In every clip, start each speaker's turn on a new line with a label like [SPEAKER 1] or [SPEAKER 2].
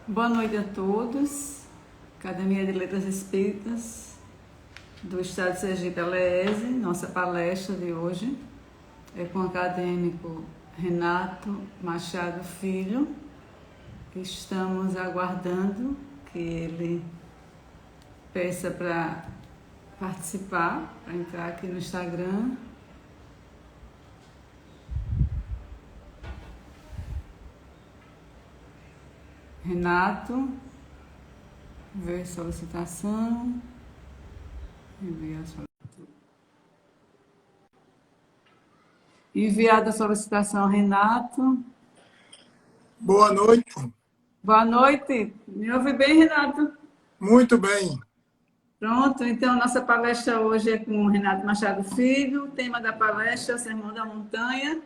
[SPEAKER 1] Boa noite a todos. Academia de Letras Espíritas do Estado de Sergipe, Alese. Nossa palestra de hoje é com o acadêmico Renato Machado Filho. Estamos aguardando que ele peça para participar, para entrar aqui no Instagram. Renato, ver solicitação, enviar solicitação. Enviada a solicitação, Renato.
[SPEAKER 2] Boa noite.
[SPEAKER 1] Boa noite. Me ouve bem, Renato?
[SPEAKER 2] Muito bem.
[SPEAKER 1] Pronto, então nossa palestra hoje é com o Renato Machado Filho. O tema da palestra é o Sermão da Montanha.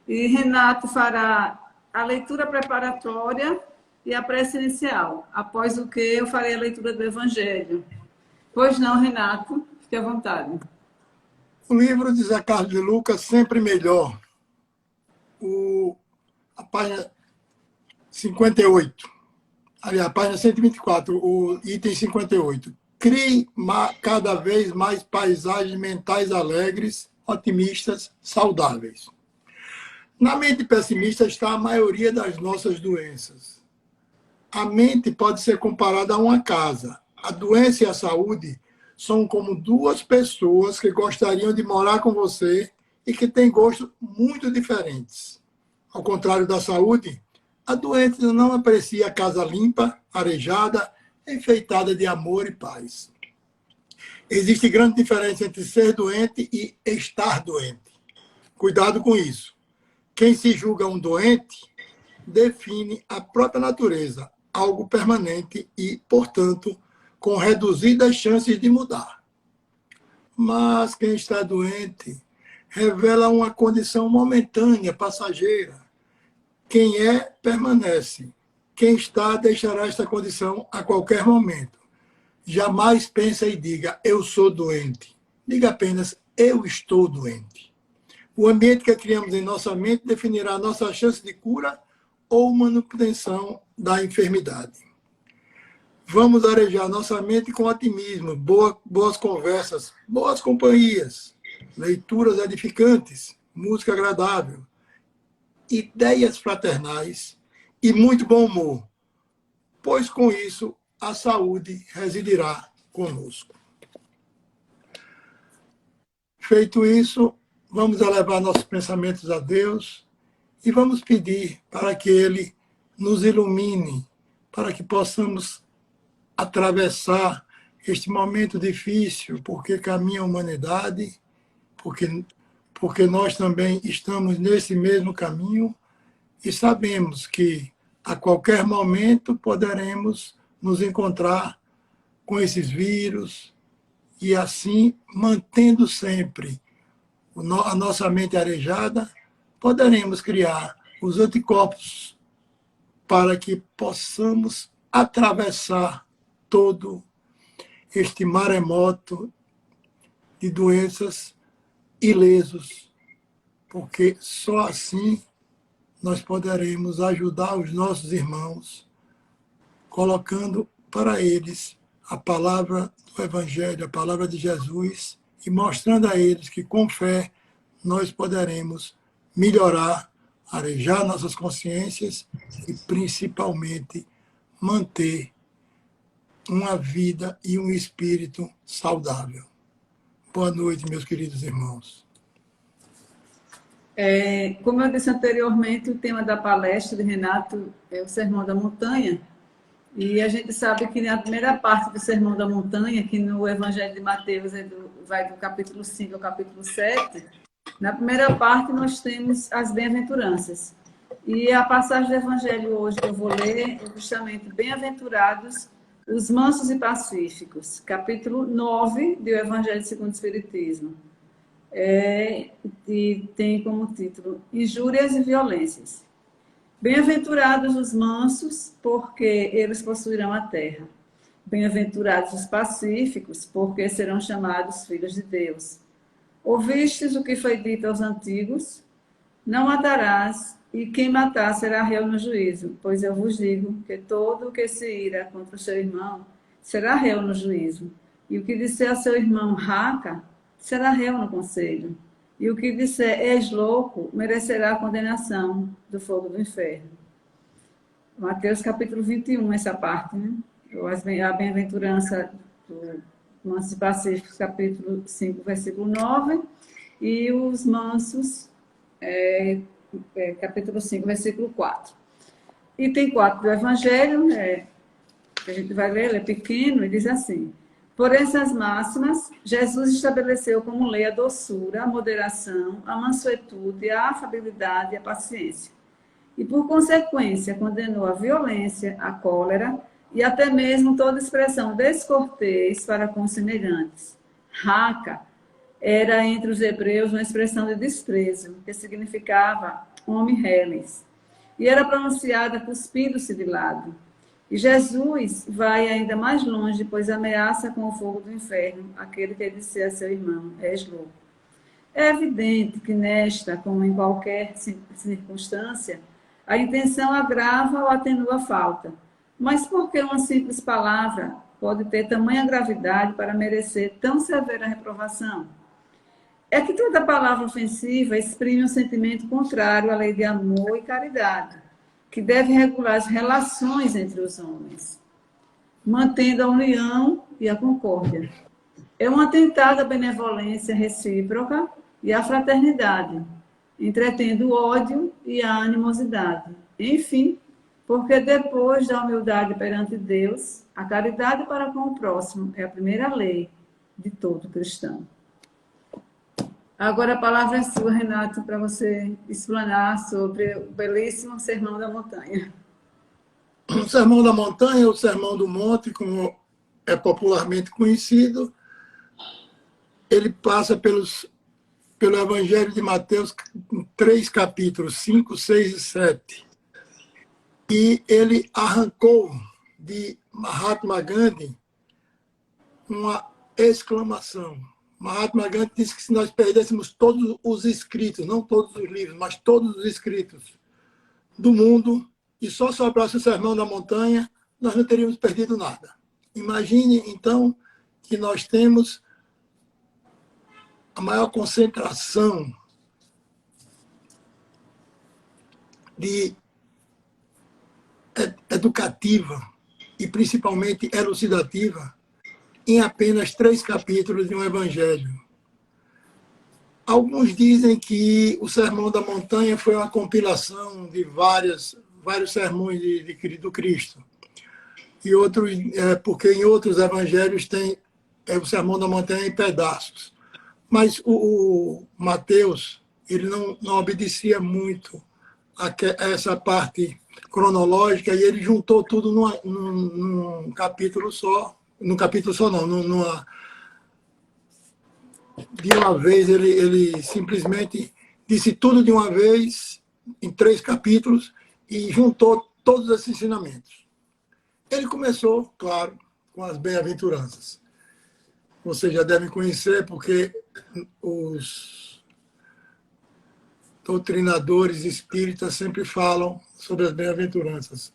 [SPEAKER 1] E Renato fará a leitura preparatória e a prece inicial, após o que eu farei a leitura do Evangelho. Pois não, Renato? Fique à vontade.
[SPEAKER 2] O livro de Zé Carlos de Lucas, Sempre Melhor. A página 58. Aliás, a página 124, o item 58. Crie cada vez mais paisagens mentais alegres, otimistas, saudáveis. Na mente pessimista está a maioria das nossas doenças. A mente pode ser comparada a uma casa. A doença e a saúde são como duas pessoas que gostariam de morar com você e que têm gostos muito diferentes. Ao contrário da saúde, a doente não aprecia a casa limpa, arejada, enfeitada de amor e paz. Existe grande diferença entre ser doente e estar doente. Cuidado com isso. Quem se julga um doente define a própria natureza, algo permanente e, portanto, com reduzidas chances de mudar. Mas quem está doente revela uma condição momentânea, passageira. Quem é, permanece. Quem está, deixará esta condição a qualquer momento. Jamais pensa e diga, eu sou doente. Diga apenas, eu estou doente. O ambiente que criamos em nossa mente definirá a nossa chance de cura ou manutenção da enfermidade. Vamos arejar nossa mente com otimismo, boas conversas, boas companhias, leituras edificantes, música agradável, ideias fraternais e muito bom humor, pois com isso a saúde residirá conosco. Feito isso, vamos elevar nossos pensamentos a Deus e vamos pedir para que Ele nos ilumine, para que possamos atravessar este momento difícil, porque caminha a humanidade, porque nós também estamos nesse mesmo caminho e sabemos que a qualquer momento poderemos nos encontrar com esses vírus e assim, mantendo sempre a nossa mente arejada, poderemos criar os anticorpos para que possamos atravessar todo este maremoto de doenças ilesos, porque só assim nós poderemos ajudar os nossos irmãos, colocando para eles a palavra do Evangelho, a palavra de Jesus, e mostrando a eles que com fé nós poderemos melhorar, arejar nossas consciências e principalmente manter uma vida e um espírito saudável. Boa noite, meus queridos irmãos.
[SPEAKER 1] Como eu disse anteriormente, o tema da palestra de Renato é o Sermão da Montanha. E a gente sabe que na primeira parte do Sermão da Montanha, que no Evangelho de Mateus vai do capítulo 5 ao capítulo 7, na primeira parte nós temos as bem-aventuranças. E a passagem do Evangelho hoje que eu vou ler é justamente Bem-aventurados os mansos e pacíficos, capítulo 9 do Evangelho segundo o Espiritismo. E tem como título Injúrias e Violências. Bem-aventurados os mansos, porque eles possuirão a terra. Bem-aventurados os pacíficos, porque serão chamados filhos de Deus. Ouvistes o que foi dito aos antigos? Não matarás, E quem matar será réu no juízo, pois eu vos digo que todo o que se ira contra o seu irmão será réu no juízo. E o que disser a seu irmão raca, será réu no conselho. E o que disser és louco, merecerá a condenação do fogo do inferno. Mateus capítulo 21, essa parte, né? A bem-aventurança do Mansos e Pacíficos, capítulo 5, versículo 9, e os mansos, capítulo 5, versículo 4. Item 4 do Evangelho, que a gente vai ler, ele é pequeno, e diz assim: por essas máximas, Jesus estabeleceu como lei a doçura, a moderação, a mansuetude, a afabilidade e a paciência. E, por consequência, condenou a violência, a cólera e até mesmo toda expressão descortês para com os semelhantes. Raca era, entre os hebreus, uma expressão de desprezo, que significava homem reles, e era pronunciada cuspindo-se de lado. E Jesus vai ainda mais longe, pois ameaça com o fogo do inferno aquele que disser a seu irmão, és louco. É evidente que nesta, como em qualquer circunstância, a intenção agrava ou atenua a falta. Mas por que uma simples palavra pode ter tamanha gravidade para merecer tão severa reprovação? É que toda palavra ofensiva exprime um sentimento contrário à lei de amor e caridade, que deve regular as relações entre os homens, mantendo a união e a concórdia. É um atentado à benevolência recíproca e à fraternidade, entretendo o ódio e a animosidade. Enfim, porque depois da humildade perante Deus, a caridade para com o próximo é a primeira lei de todo cristão. Agora a palavra é sua, Renato, para você explanar sobre o belíssimo Sermão da Montanha.
[SPEAKER 2] O Sermão da Montanha, o Sermão do Monte, como é popularmente conhecido, ele passa pelo Evangelho de Mateus, em 3 capítulos, 5, 6 e 7. E ele arrancou de Mahatma Gandhi uma exclamação. Mahatma Gandhi disse que se nós perdêssemos todos os escritos, não todos os livros, mas todos os escritos do mundo, e só sobrasse o Sermão da Montanha, nós não teríamos perdido nada. Imagine, então, que nós temos a maior concentração de educativa e principalmente elucidativa em apenas 3 capítulos de um evangelho. Alguns dizem que o Sermão da Montanha foi uma compilação de vários sermões do Cristo. E outros, porque em outros evangelhos tem o Sermão da Montanha em pedaços. Mas o Mateus, ele não obedecia muito a essa parte cronológica, e ele juntou tudo num capítulo só. Num capítulo só, não. De uma vez, ele simplesmente disse tudo de uma vez, em 3 capítulos, e juntou todos esses ensinamentos. Ele começou, claro, com as bem-aventuranças. Vocês já devem conhecer, porque os doutrinadores espíritas sempre falam sobre as bem-aventuranças.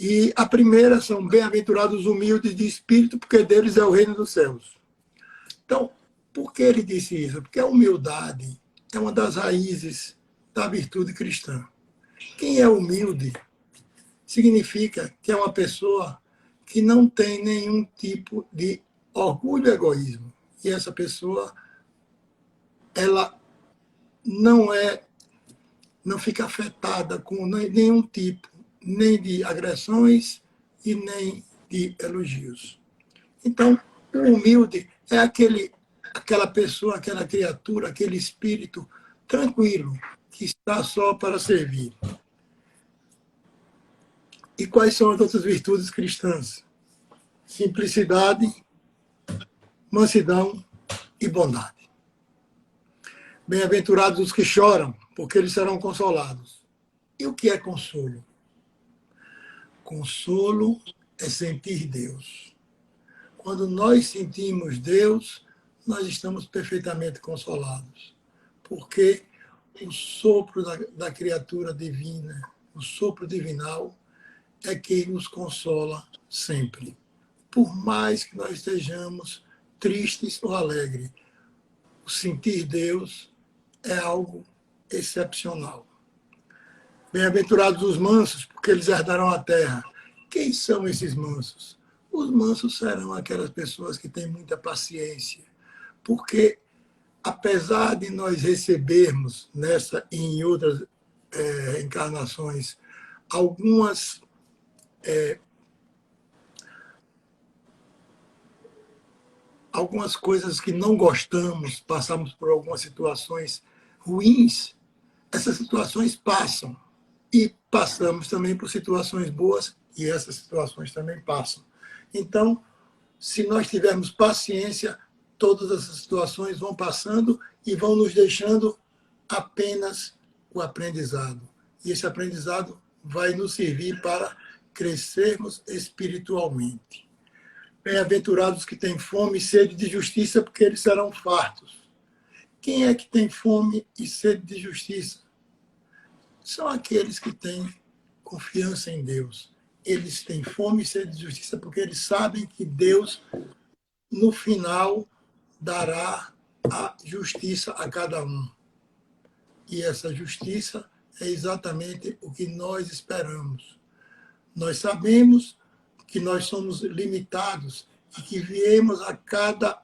[SPEAKER 2] E a primeira são bem-aventurados humildes de espírito, porque deles é o reino dos céus. Então, por que ele disse isso? Porque a humildade é uma das raízes da virtude cristã. Quem é humilde significa que é uma pessoa que não tem nenhum tipo de orgulho e egoísmo. E essa pessoa, ela não fica afetada com nenhum tipo, nem de agressões e nem de elogios. Então, o humilde é aquela pessoa, aquela criatura, aquele espírito tranquilo, que está só para servir. E quais são as outras virtudes cristãs? Simplicidade, mansidão e bondade. Bem-aventurados os que choram, porque eles serão consolados. E o que é consolo? Consolo é sentir Deus. Quando nós sentimos Deus, nós estamos perfeitamente consolados. Porque o sopro da criatura divina, o sopro divinal, é quem nos consola sempre. Por mais que nós estejamos tristes ou alegres, o sentir Deus é algo excepcional. Bem-aventurados os mansos, porque eles herdarão a terra. Quem são esses mansos? Os mansos serão aquelas pessoas que têm muita paciência, porque apesar de nós recebermos nessa e em outras encarnações algumas coisas que não gostamos, passamos por algumas situações ruins, essas situações passam. E passamos também por situações boas, e essas situações também passam. Então, se nós tivermos paciência, todas essas situações vão passando e vão nos deixando apenas o aprendizado. E esse aprendizado vai nos servir para crescermos espiritualmente. Bem-aventurados que têm fome e sede de justiça, porque eles serão fartos. Quem é que tem fome e sede de justiça? São aqueles que têm confiança em Deus. Eles têm fome e sede de justiça porque eles sabem que Deus, no final, dará a justiça a cada um. E essa justiça é exatamente o que nós esperamos. Nós sabemos que nós somos limitados e que viemos a cada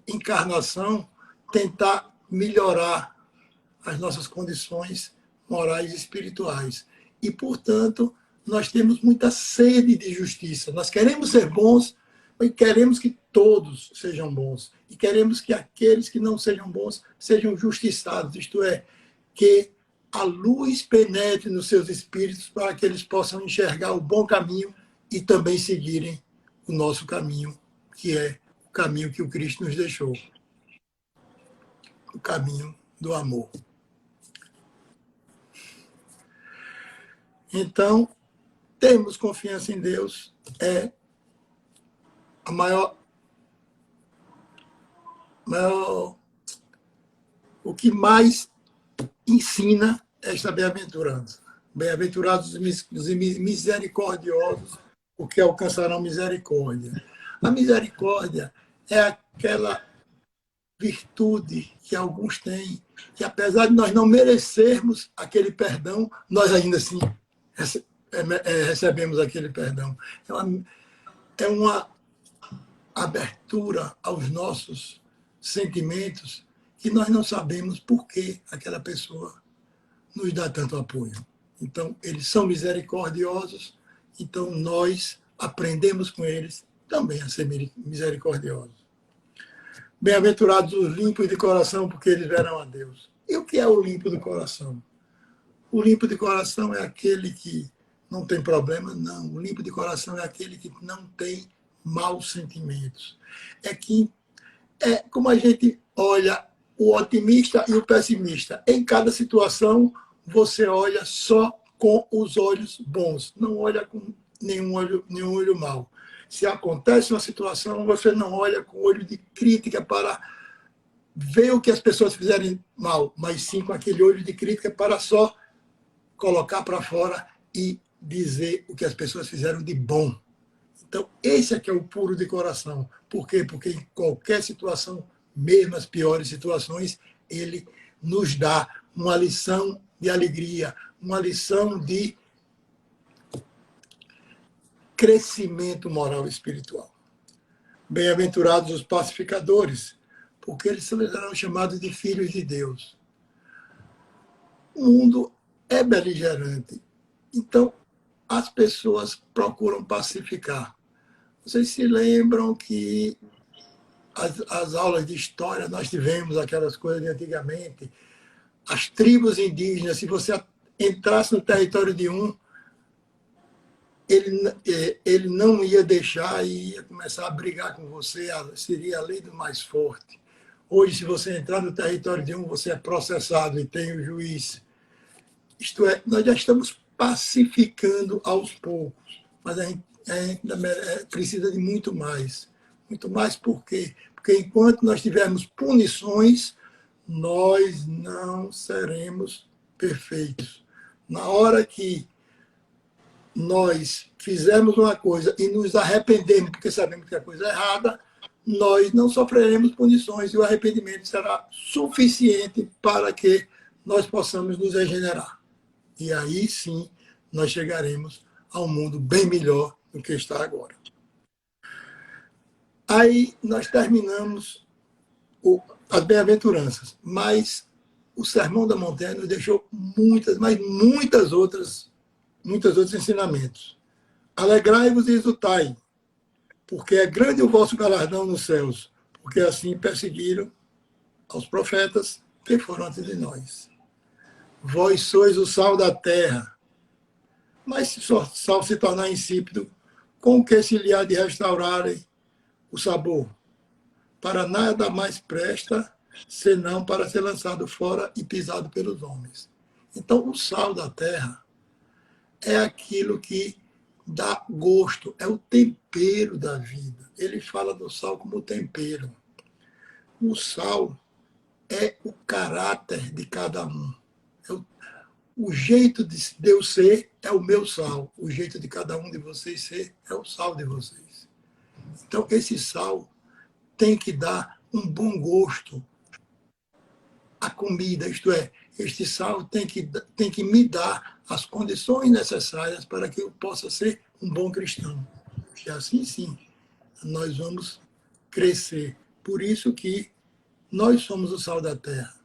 [SPEAKER 2] encarnação tentar melhorar as nossas condições morais e espirituais. E, portanto, nós temos muita sede de justiça. Nós queremos ser bons e queremos que todos sejam bons. E queremos que aqueles que não sejam bons sejam justiçados, isto é, que a luz penetre nos seus espíritos para que eles possam enxergar o bom caminho e também seguirem o nosso caminho, que é o caminho que o Cristo nos deixou. O caminho do amor. Então, termos confiança em Deus é a maior o que mais ensina esta bem-aventurança. Bem-aventurados os misericordiosos, porque alcançarão misericórdia. A misericórdia é aquela virtude que alguns têm, que apesar de nós não merecermos aquele perdão, nós ainda assim recebemos aquele perdão. É uma abertura aos nossos sentimentos que nós não sabemos por que aquela pessoa nos dá tanto apoio. Então, eles são misericordiosos, então nós aprendemos com eles também a ser misericordiosos. Bem-aventurados os limpos de coração, porque eles verão a Deus. E o que é o limpo do coração? O limpo de coração é aquele que não tem problema? Não. O limpo de coração é aquele que não tem maus sentimentos. É como a gente olha o otimista e o pessimista. Em cada situação, você olha só com os olhos bons. Não olha com nenhum olho mau. Se acontece uma situação, você não olha com olho de crítica para ver o que as pessoas fizerem mal, mas sim com aquele olho de crítica para só colocar para fora e dizer o que as pessoas fizeram de bom. Então, esse é que é o puro de coração. Por quê? Porque em qualquer situação, mesmo as piores situações, ele nos dá uma lição de alegria, uma lição de crescimento moral e espiritual. Bem-aventurados os pacificadores, porque eles serão chamados de filhos de Deus. O mundo é beligerante. Então, as pessoas procuram pacificar. Vocês se lembram que as aulas de história, nós tivemos aquelas coisas de antigamente, as tribos indígenas, se você entrasse no território de um, ele não ia deixar e ia começar a brigar com você, seria a lei do mais forte. Hoje, se você entrar no território de um, você é processado e tem o juiz. Isto é, nós já estamos pacificando aos poucos, mas a gente ainda precisa de muito mais. Muito mais por quê? Porque enquanto nós tivermos punições, nós não seremos perfeitos. Na hora que nós fizermos uma coisa e nos arrependemos porque sabemos que a coisa é errada, nós não sofreremos punições e o arrependimento será suficiente para que nós possamos nos regenerar. E aí sim nós chegaremos a um mundo bem melhor do que está agora. Aí nós terminamos as bem-aventuranças, mas o Sermão da Montanha nos deixou muitos outros ensinamentos. Alegrai-vos e exultai, porque é grande o vosso galardão nos céus, porque assim perseguiram aos profetas que foram antes de nós. Vós sois o sal da terra, mas se o sal se tornar insípido, com o que se lhe há de restaurarem o sabor? Para nada mais presta, senão para ser lançado fora e pisado pelos homens. Então, o sal da terra é aquilo que dá gosto, é o tempero da vida. Ele fala do sal como tempero. O sal é o caráter de cada um. O jeito de eu ser é o meu sal. O jeito de cada um de vocês ser é o sal de vocês. Então, esse sal tem que dar um bom gosto à comida, isto é, este sal tem que me dar as condições necessárias para que eu possa ser um bom cristão. E assim sim, nós vamos crescer. Por isso que nós somos o sal da terra.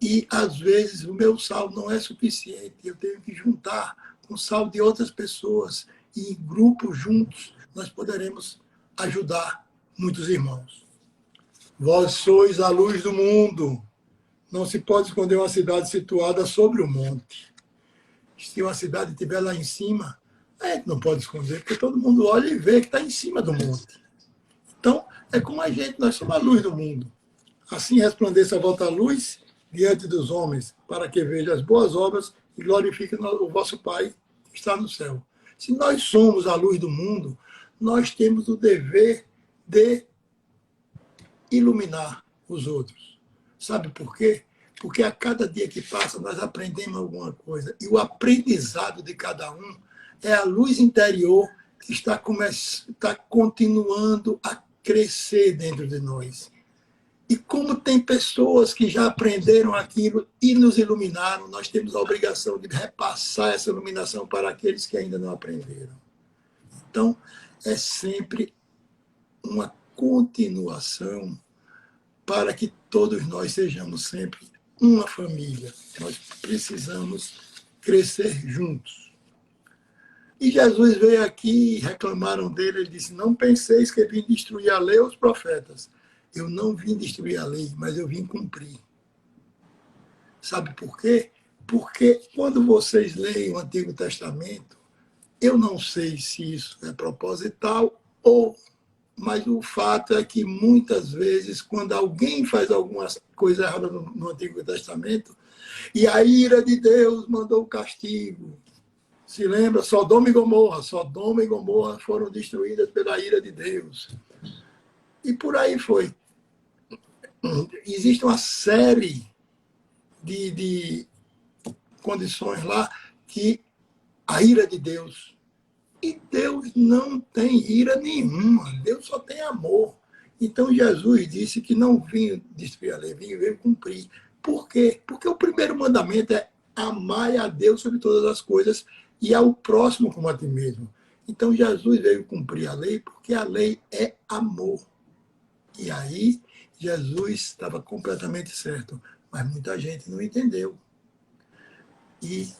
[SPEAKER 2] E, às vezes, o meu sal não é suficiente. Eu tenho que juntar com o sal de outras pessoas. E, em grupo, juntos, nós poderemos ajudar muitos irmãos. Vós sois a luz do mundo. Não se pode esconder uma cidade situada sobre o monte. Se uma cidade estiver lá em cima, a gente não pode esconder, porque todo mundo olha e vê que está em cima do monte. Então, é como a gente, nós somos a luz do mundo. Assim resplandeça a vossa luz diante dos homens, para que vejam as boas obras e glorifiquem o vosso Pai que está no céu. Se nós somos a luz do mundo, nós temos o dever de iluminar os outros. Sabe por quê? Porque a cada dia que passa nós aprendemos alguma coisa. E o aprendizado de cada um é a luz interior que está continuando a crescer dentro de nós. E como tem pessoas que já aprenderam aquilo e nos iluminaram, nós temos a obrigação de repassar essa iluminação para aqueles que ainda não aprenderam. Então, é sempre uma continuação para que todos nós sejamos sempre uma família. Nós precisamos crescer juntos. E Jesus veio aqui e reclamaram dele, ele disse, não penseis que vim destruir a lei ou os profetas. Eu não vim destruir a lei, mas eu vim cumprir. Sabe por quê? Porque quando vocês leem o Antigo Testamento, eu não sei se isso é proposital mas o fato é que muitas vezes, quando alguém faz alguma coisa errada no Antigo Testamento, e a ira de Deus mandou o castigo. Se lembra? Sodoma e Gomorra foram destruídas pela ira de Deus. E por aí foi. Existe uma série de condições lá que a ira de Deus. E Deus não tem ira nenhuma. Deus só tem amor. Então Jesus disse que não vinha destruir a lei, veio cumprir. Por quê? Porque o primeiro mandamento é amar a Deus sobre todas as coisas e ao próximo como a ti mesmo. Então Jesus veio cumprir a lei porque a lei é amor. E aí Jesus estava completamente certo, mas muita gente não entendeu. E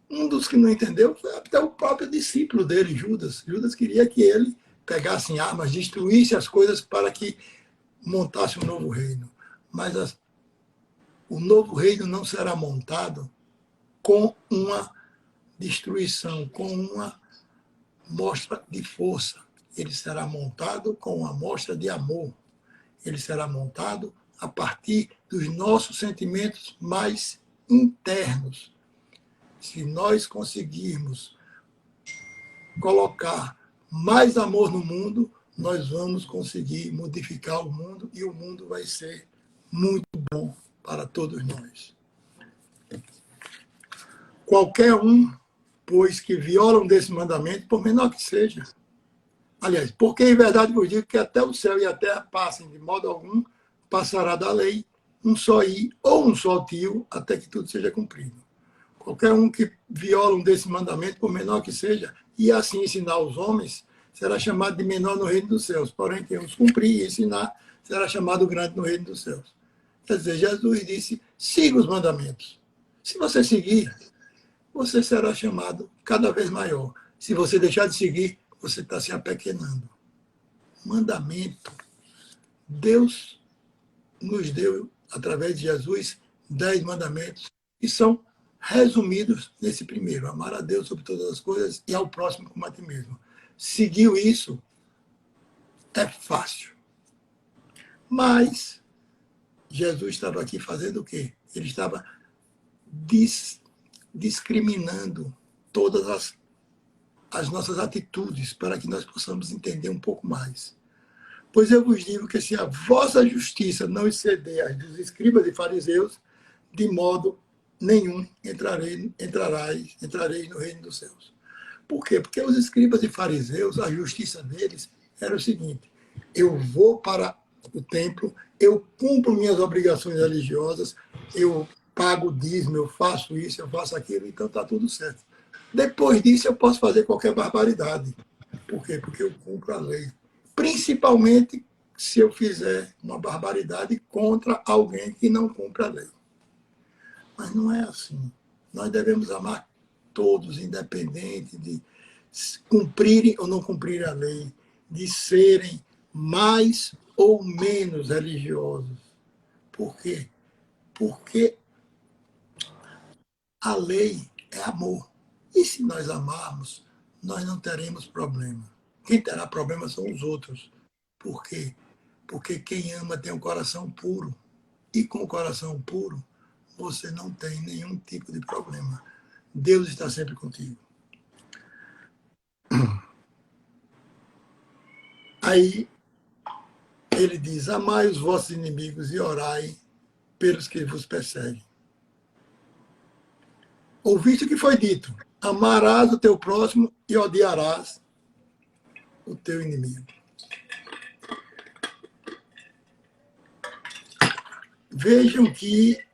[SPEAKER 2] um dos que não entendeu foi até o próprio discípulo dele, Judas. Judas queria que ele pegasse armas, destruísse as coisas para que montasse um novo reino. Mas o novo reino não será montado com uma destruição, com uma mostra de força. Ele será montado com uma mostra de amor. Ele será montado a partir dos nossos sentimentos mais internos. Se nós conseguirmos colocar mais amor no mundo, nós vamos conseguir modificar o mundo e o mundo vai ser muito bom para todos nós. Qualquer um, pois, que violam desse mandamento, por menor que seja. Aliás, porque em verdade vos digo que até o céu e a terra passem, de modo algum passará da lei um só i ou um só tio, até que tudo seja cumprido. Qualquer um que violam desse mandamento, por menor que seja, e assim ensinar aos homens, será chamado de menor no reino dos céus. Porém, quem os cumprir e ensinar, será chamado grande no reino dos céus. Quer dizer, Jesus disse, siga os mandamentos. Se você seguir, você será chamado cada vez maior. Se você deixar de seguir, você está se apequenando. Mandamento. Deus nos deu, através de Jesus, 10 mandamentos, que são resumidos nesse primeiro. Amar a Deus sobre todas as coisas e ao próximo como a ti mesmo. Seguiu isso, é fácil. Mas Jesus estava aqui fazendo o quê? Ele estava discriminando todas as nossas atitudes para que nós possamos entender um pouco mais. Pois eu vos digo que se a vossa justiça não exceder as dos escribas e fariseus, de modo nenhum entrareis no reino dos céus. Por quê? Porque os escribas e fariseus, a justiça deles era o seguinte: eu vou para o templo, eu cumpro minhas obrigações religiosas, eu pago o dízimo, eu faço isso, eu faço aquilo, então está tudo certo. Depois disso, eu posso fazer qualquer barbaridade. Por quê? Porque eu cumpro a lei. Principalmente se eu fizer uma barbaridade contra alguém que não cumpre a lei. Mas não é assim. Nós devemos amar todos, independente de cumprirem ou não cumprirem a lei, de serem mais ou menos religiosos. Por quê? Porque a lei é amor. E se nós amarmos, nós não teremos problema. Quem terá problema são os outros. Por quê? Porque quem ama tem um coração puro. E com o coração puro, você não tem nenhum tipo de problema. Deus está sempre contigo. Aí ele diz: amai os vossos inimigos e orai pelos que vos perseguem. Ouviste o que foi dito: amarás o teu próximo e odiarás o teu inimigo. Vejam que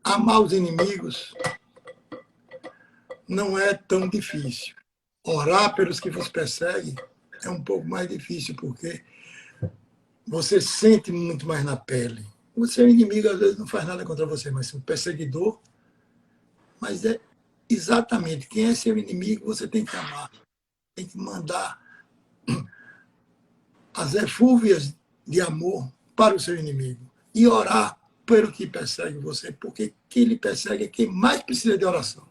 [SPEAKER 2] amar os inimigos não é tão difícil. Orar pelos que vos perseguem é um pouco mais difícil, porque você sente muito mais na pele. O seu inimigo, às vezes, não faz nada contra você, mas um perseguidor. Mas é exatamente quem é seu inimigo, você tem que amar. Tem que mandar as eflúvias de amor para o seu inimigo. E orar pelo que persegue você, porque quem lhe persegue é quem mais precisa de oração.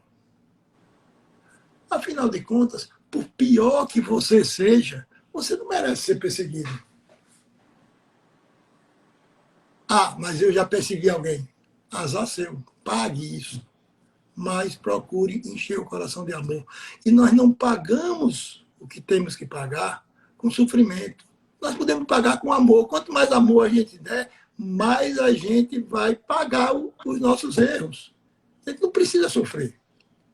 [SPEAKER 2] Afinal de contas, por pior que você seja, você não merece ser perseguido. Ah, mas eu já persegui alguém. Azar seu, pague isso. Mas procure encher o coração de amor. E nós não pagamos o que temos que pagar com sofrimento. Nós podemos pagar com amor. Quanto mais amor a gente der, mais a gente vai pagar os nossos erros. A gente não precisa sofrer.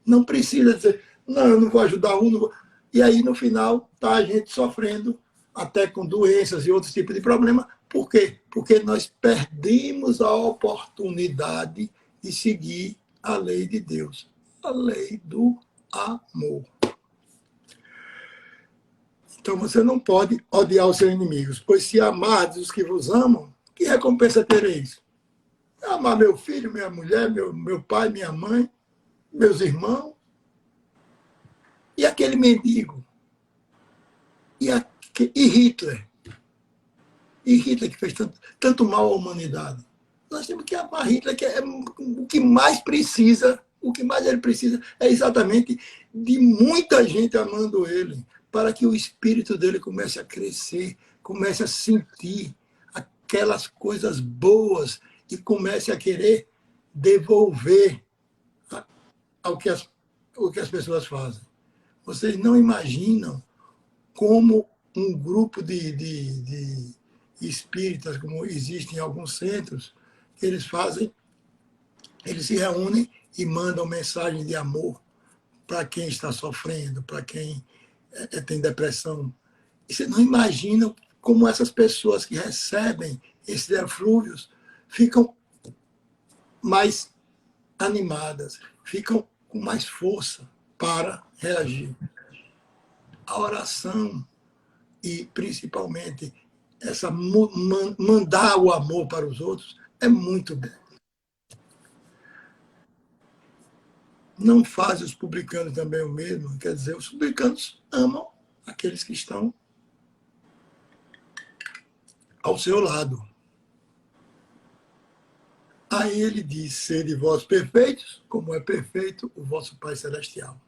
[SPEAKER 2] Não precisa dizer, não, eu não vou ajudar um. Não vou... E aí, no final, está a gente sofrendo, até com doenças e outros tipos de problemas. Por quê? Porque nós perdemos a oportunidade de seguir a lei de Deus, a lei do amor. Então você não pode odiar os seus inimigos, pois se amardes os que vos amam, que recompensa tereis? Amar meu filho, minha mulher, meu pai, minha mãe, meus irmãos, e aquele mendigo, e Hitler. E Hitler que fez tanto mal à humanidade. Nós temos que amar Hitler, que é o que mais precisa, o que mais ele precisa é exatamente de muita gente amando ele, para que o espírito dele comece a crescer, comece a sentir aquelas coisas boas e comece a querer devolver o que as pessoas fazem. Vocês não imaginam como um grupo de espíritas, como existem em alguns centros, que eles se reúnem e mandam mensagem de amor para quem está sofrendo, para quem tem depressão. E você não imagina como essas pessoas que recebem esses eflúvios ficam mais animadas, ficam com mais força para reagir. A oração e, principalmente, essa mandar o amor para os outros é muito bom. Não faz os publicanos também o mesmo? Quer dizer, os publicanos amam aqueles que estão ao seu lado. Aí ele diz, sede vós perfeitos, como é perfeito o vosso Pai Celestial.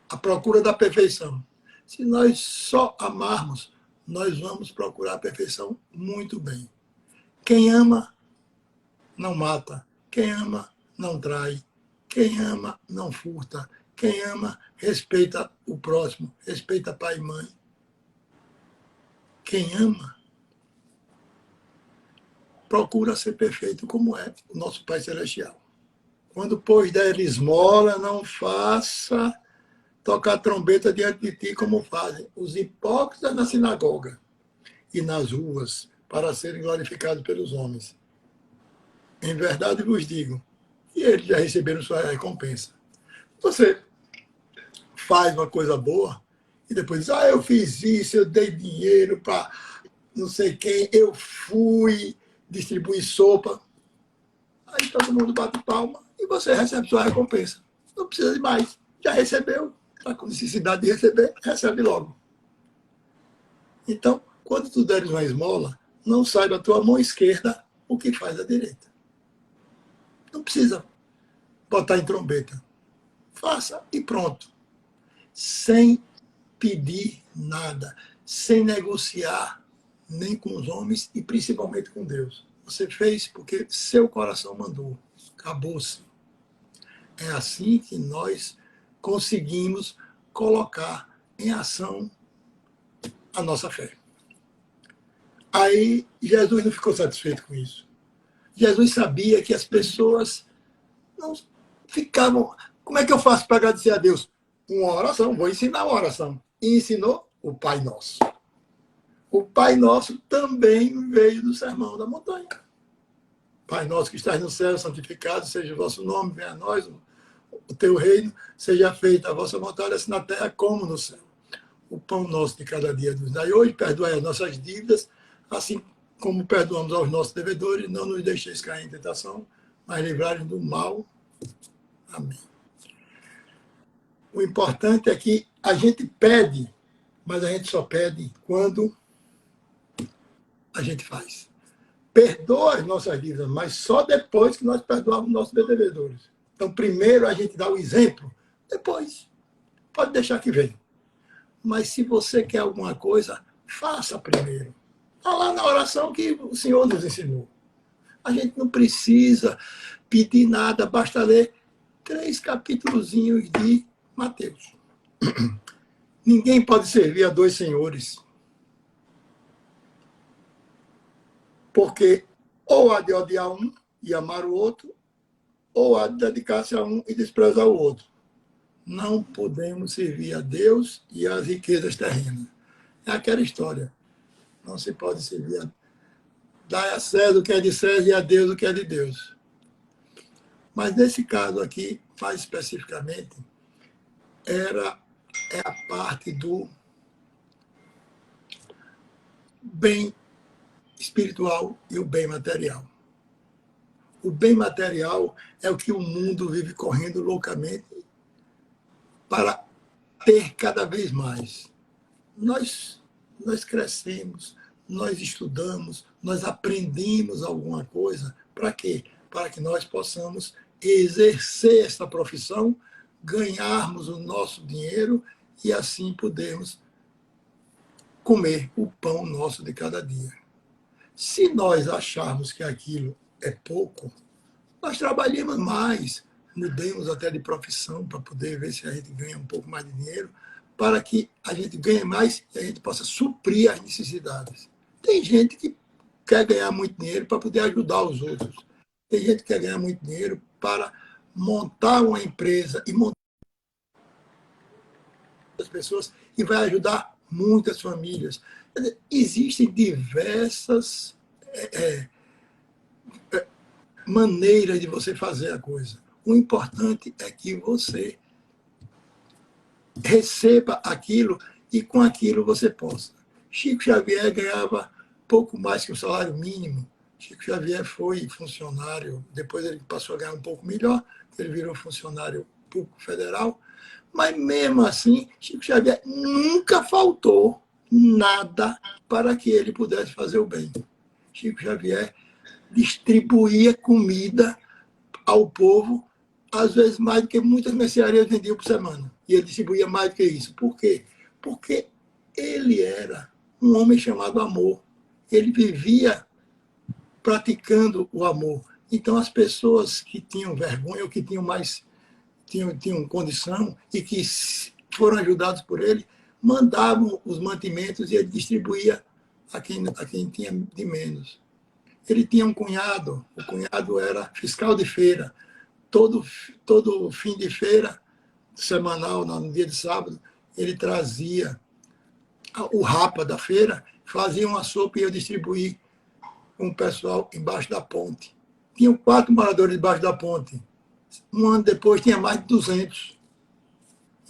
[SPEAKER 2] A procura da perfeição. Se nós só amarmos, nós vamos procurar a perfeição muito bem. Quem ama, não mata. Quem ama, não trai. Quem ama, não furta. Quem ama, respeita o próximo, respeita pai e mãe. Quem ama, procura ser perfeito como é o nosso Pai Celestial. Quando, pois, der esmola, não faça tocar trombeta diante de ti como fazem os hipócritas na sinagoga e nas ruas, para serem glorificados pelos homens. Em verdade vos digo, e eles já receberam sua recompensa. Você faz uma coisa boa e depois diz, eu fiz isso, eu dei dinheiro para não sei quem, eu fui distribuir sopa. Aí todo mundo bate palma e você recebe sua recompensa. Não precisa de mais, já recebeu. Está com necessidade de receber, recebe logo. Então, quando tu deres uma esmola, não saiba a tua mão esquerda o que faz a direita. Não precisa botar em trombeta. Faça e pronto. Sem pedir nada, sem negociar nem com os homens e principalmente com Deus. Você fez porque seu coração mandou. Acabou-se. É assim que nós conseguimos colocar em ação a nossa fé. Aí Jesus não ficou satisfeito com isso. Jesus sabia que as pessoas não ficavam... Como é que eu faço para agradecer a Deus? Uma oração, vou ensinar uma oração. E ensinou o Pai Nosso. O Pai Nosso também veio do Sermão da Montanha. Pai nosso que estás no céu, santificado seja o vosso nome, venha a nós o teu reino, seja feita a vossa vontade, assim na terra como no céu. O pão nosso de cada dia nos dai hoje, perdoai as nossas dívidas, assim como perdoamos aos nossos devedores, não nos deixeis cair em tentação, mas livrai-nos do mal. Amém. O importante é que a gente pede, mas a gente só pede quando a gente faz. Perdoa as nossas dívidas, mas só depois que nós perdoamos nossos devedores. Então, primeiro a gente dá o exemplo, depois pode deixar que venha. Mas se você quer alguma coisa, faça primeiro. Está lá na oração que o Senhor nos ensinou. A gente não precisa pedir nada, basta ler 3 capítulozinhos de Mateus. Ninguém pode servir a 2 senhores. Porque ou há de odiar um e amar o outro, ou há de dedicar-se a um e desprezar o outro. Não podemos servir a Deus e às riquezas terrenas. É aquela história. Não se pode servir a... Dá a César o que é de César e a Deus o que é de Deus. Mas nesse caso aqui, mais especificamente, é a parte do bem espiritual e o bem material. O bem material é o que o mundo vive correndo loucamente para ter cada vez mais. Nós crescemos, nós estudamos, nós aprendemos alguma coisa. Para quê? Para que nós possamos exercer essa profissão, ganharmos o nosso dinheiro e assim podermos comer o pão nosso de cada dia. Se nós acharmos que aquilo é pouco, nós trabalhemos mais, mudemos até de profissão para poder ver se a gente ganha um pouco mais de dinheiro, para que a gente ganhe mais e a gente possa suprir as necessidades. Tem gente que quer ganhar muito dinheiro para poder ajudar os outros. Tem gente que quer ganhar muito dinheiro para montar uma empresa e montar as pessoas e vai ajudar muitas famílias. Existem diversas maneiras de você fazer a coisa. O importante é que você receba aquilo e com aquilo você possa. Chico Xavier ganhava pouco mais que o salário mínimo. Chico Xavier foi funcionário, depois ele passou a ganhar um pouco melhor, ele virou funcionário público federal, mas mesmo assim, Chico Xavier nunca faltou nada para que ele pudesse fazer o bem. Chico Xavier distribuía comida ao povo, às vezes mais do que muitas mercearias vendiam por semana. E ele distribuía mais do que isso. Por quê? Porque ele era um homem chamado amor. Ele vivia praticando o amor. Então, as pessoas que tinham vergonha ou que tinham condição e que foram ajudados por ele, mandavam os mantimentos e ele distribuía a quem tinha de menos. Ele tinha um cunhado, o cunhado era fiscal de feira. Todo fim de feira, semanal, no dia de sábado, ele trazia o rapa da feira, fazia uma sopa e eu distribuí com o pessoal embaixo da ponte. Tinham 4 moradores debaixo da ponte. Um ano depois tinha mais de 200.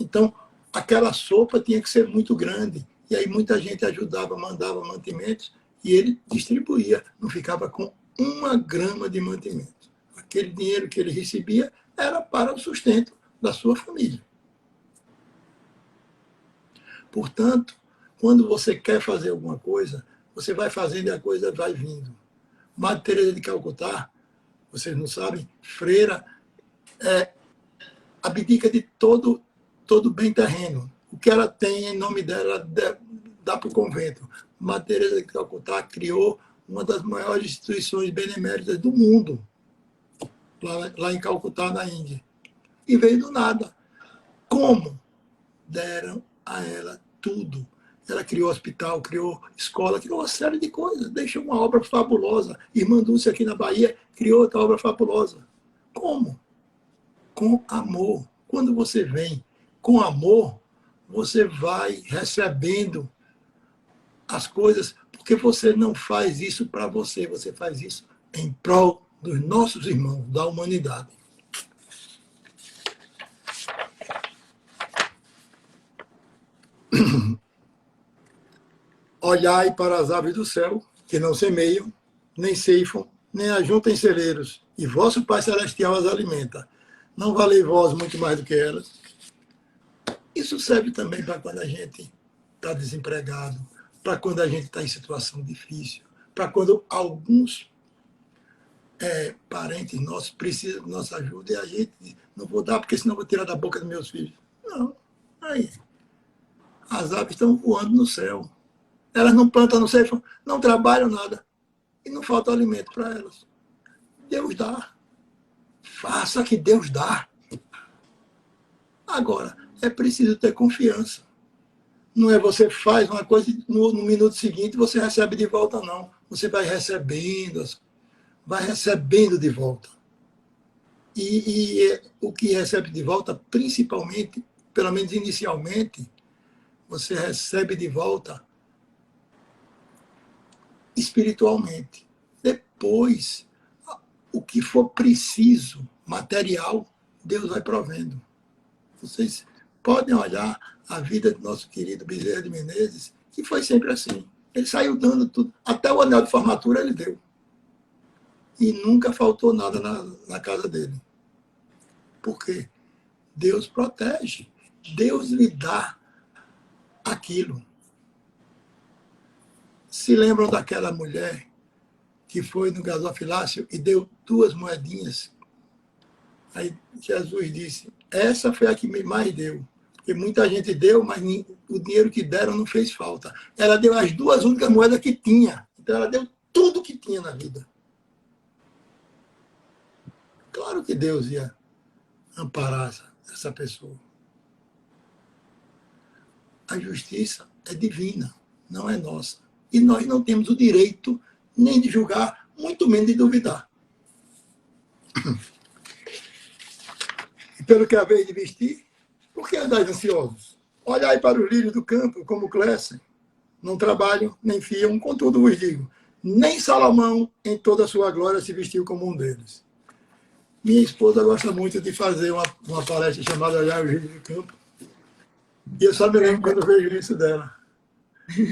[SPEAKER 2] Então, aquela sopa tinha que ser muito grande. E aí muita gente ajudava, mandava mantimentos e ele distribuía. Não ficava com 1 grama de mantimento. Aquele dinheiro que ele recebia era para o sustento da sua família. Portanto, quando você quer fazer alguma coisa, você vai fazendo e a coisa vai vindo. Madre Teresa de Calcutá, vocês não sabem, freira, abdica de todo bem terreno. O que ela tem em nome dela, dá para o convento. Madre Teresa de Calcutá criou uma das maiores instituições beneméritas do mundo, lá em Calcutá, na Índia. E veio do nada. Como? Deram a ela tudo. Ela criou hospital, criou escola, criou uma série de coisas, deixou uma obra fabulosa. Irmã Dulce, aqui na Bahia, criou outra obra fabulosa. Como? Com amor. Quando você vem com amor, você vai recebendo as coisas, porque você não faz isso para você, você faz isso em prol dos nossos irmãos, da humanidade. Olhai para as aves do céu, que não semeiam, nem ceifam, nem ajuntem celeiros, e vosso Pai Celestial as alimenta. Não valei vós muito mais do que elas? Isso serve também para quando a gente está desempregado, para quando a gente está em situação difícil, para quando alguns parentes nossos precisam de nossa ajuda e a gente diz, não vou dar porque senão vou tirar da boca dos meus filhos. Não. Aí, as aves estão voando no céu. Elas não plantam, não ceifam, não trabalham nada. E não falta alimento para elas. Deus dá. Faça que Deus dá. Agora, é preciso ter confiança. Não é você faz uma coisa e no minuto seguinte você recebe de volta, não. Você vai recebendo de volta. E o que recebe de volta, principalmente, pelo menos inicialmente, você recebe de volta espiritualmente. Depois, o que for preciso, material, Deus vai provendo. Vocês podem olhar a vida do nosso querido Bezerra de Menezes, que foi sempre assim. Ele saiu dando tudo. Até o anel de formatura ele deu. E nunca faltou nada na casa dele. Por quê? Deus protege. Deus lhe dá aquilo. Se lembram daquela mulher que foi no gasofilácio e deu 2 moedinhas? Aí Jesus disse, essa foi a que mais deu. Porque muita gente deu, mas o dinheiro que deram não fez falta. Ela deu as 2 únicas moedas que tinha. Então ela deu tudo que tinha na vida. Claro que Deus ia amparar essa pessoa. A justiça é divina, não é nossa. E nós não temos o direito nem de julgar, muito menos de duvidar. E pelo que haver de vestir, por que andais ansiosos? Olhai para os lírios do campo, como crescem. Não trabalham, nem fiam, contudo vos digo, nem Salomão, em toda a sua glória, se vestiu como um deles. Minha esposa gosta muito de fazer uma palestra chamada Olhar os lírios do campo. E eu só me lembro quando eu vejo isso dela.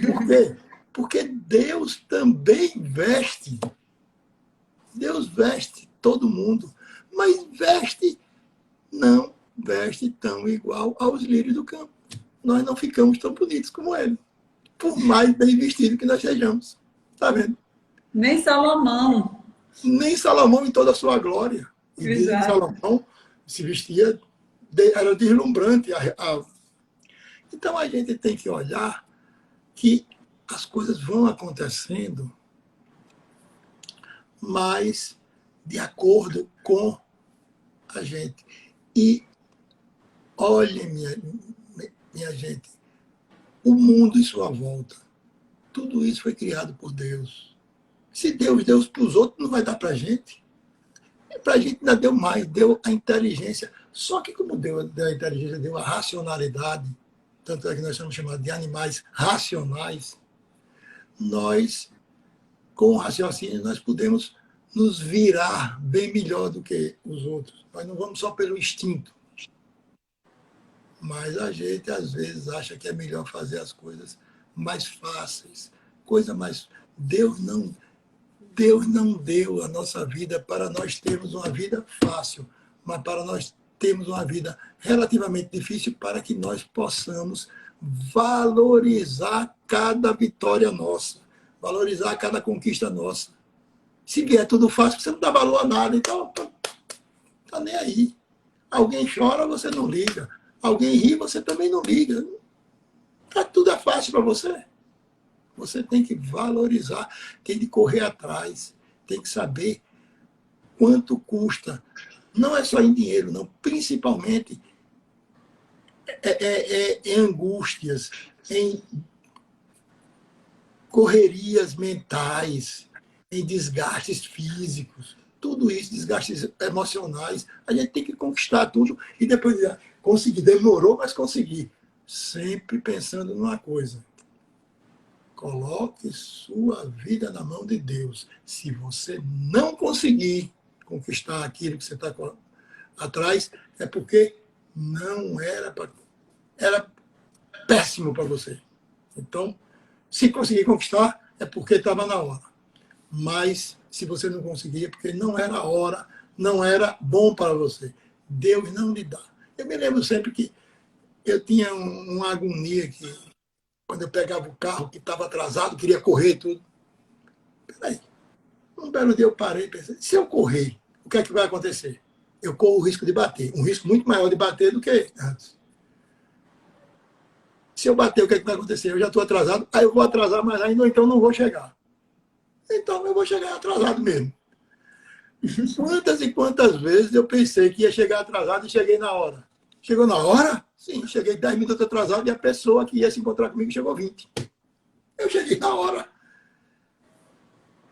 [SPEAKER 2] Por quê? Porque Deus também veste. Deus veste todo mundo, mas não veste tão igual aos lírios do campo. Nós não ficamos tão bonitos como ele, por mais bem vestidos que nós sejamos. Está vendo?
[SPEAKER 1] Nem Salomão.
[SPEAKER 2] Nem Salomão em toda a sua glória. E dizem que Salomão se vestia, era deslumbrante. Então a gente tem que olhar que as coisas vão acontecendo, mas de acordo com a gente. E olhem, minha gente, o mundo em sua volta, tudo isso foi criado por Deus. Se Deus deu para os outros, não vai dar para a gente. Para a gente ainda deu mais, deu a inteligência. Só que como deu a inteligência, deu a racionalidade, tanto é que nós somos chamados de animais racionais, nós, com o raciocínio, nós podemos nos virar bem melhor do que os outros. Nós não vamos só pelo instinto. Mas a gente, às vezes, acha que é melhor fazer as coisas mais fáceis. Coisa mais... Deus não deu a nossa vida para nós termos uma vida fácil, mas para nós termos uma vida relativamente difícil para que nós possamos valorizar cada vitória nossa, valorizar cada conquista nossa. Se vier tudo fácil, você não dá valor a nada, então tá nem aí. Alguém chora, você não liga. Alguém ri, você também não liga. Tá tudo é fácil para você. Você tem que valorizar, tem que correr atrás, tem que saber quanto custa. Não é só em dinheiro, não. Principalmente em angústias, em correrias mentais, em desgastes físicos. Tudo isso, desgastes emocionais. A gente tem que conquistar tudo e depois conseguir. Demorou, mas consegui. Sempre pensando numa coisa. Coloque sua vida na mão de Deus. Se você não conseguir conquistar aquilo que você está atrás, é porque não era para... Era péssimo para você. Então, se conseguir conquistar, é porque estava na hora. Mas, se você não conseguir, é porque não era a hora, não era bom para você. Deus não lhe dá. Eu me lembro sempre que eu tinha uma agonia que quando eu pegava o carro que estava atrasado, queria correr tudo. Peraí. Um belo dia eu parei e pensei, se eu correr, o que é que vai acontecer? Eu corro o risco de bater. Um risco muito maior de bater do que antes. Se eu bater, o que é que vai acontecer? Eu já estou atrasado, aí eu vou atrasar mais ainda, ou então não vou chegar. Então eu vou chegar atrasado mesmo. Quantas e quantas vezes eu pensei que ia chegar atrasado e cheguei na hora? Chegou na hora? Sim, cheguei 10 minutos atrasado e a pessoa que ia se encontrar comigo chegou 20. Eu cheguei na hora.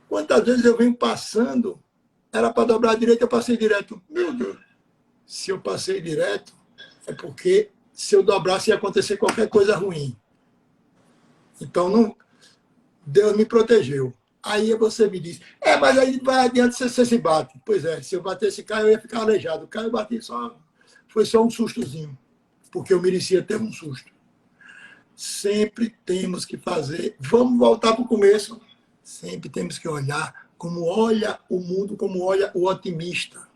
[SPEAKER 2] Quantas vezes eu venho passando, era para dobrar a direita, eu passei direto. Meu Deus, se eu passei direto, é porque se eu dobrasse ia acontecer qualquer coisa ruim. Então, não, Deus me protegeu. Aí você me diz, mas aí vai adiante você se bate. Pois é, se eu batesse Caio, eu ia ficar aleijado. Caio eu bati foi só um sustozinho, porque eu merecia ter um susto. Sempre temos que fazer, vamos voltar para o começo, sempre temos que olhar como olha o mundo, como olha o otimista.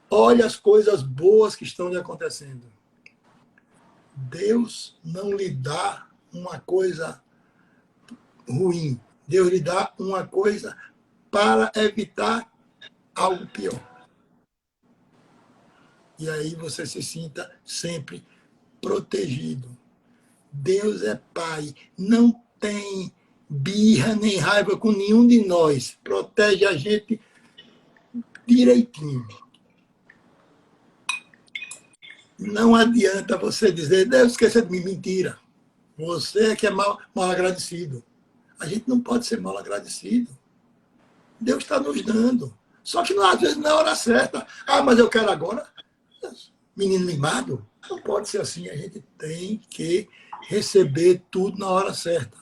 [SPEAKER 2] Olha as coisas boas que estão lhe acontecendo. Deus não lhe dá uma coisa ruim. Deus lhe dá uma coisa para evitar algo pior. E aí você se sinta sempre protegido. Deus é Pai. Não tem birra nem raiva com nenhum de nós. Protege a gente direitinho. Não adianta você dizer, Deus esqueça de mim. Mentira. Você é que é mal agradecido. A gente não pode ser mal agradecido. Deus está nos dando. Só que às vezes não é a hora certa. Ah, mas eu quero agora. Menino mimado, não pode ser assim. A gente tem que receber tudo na hora certa.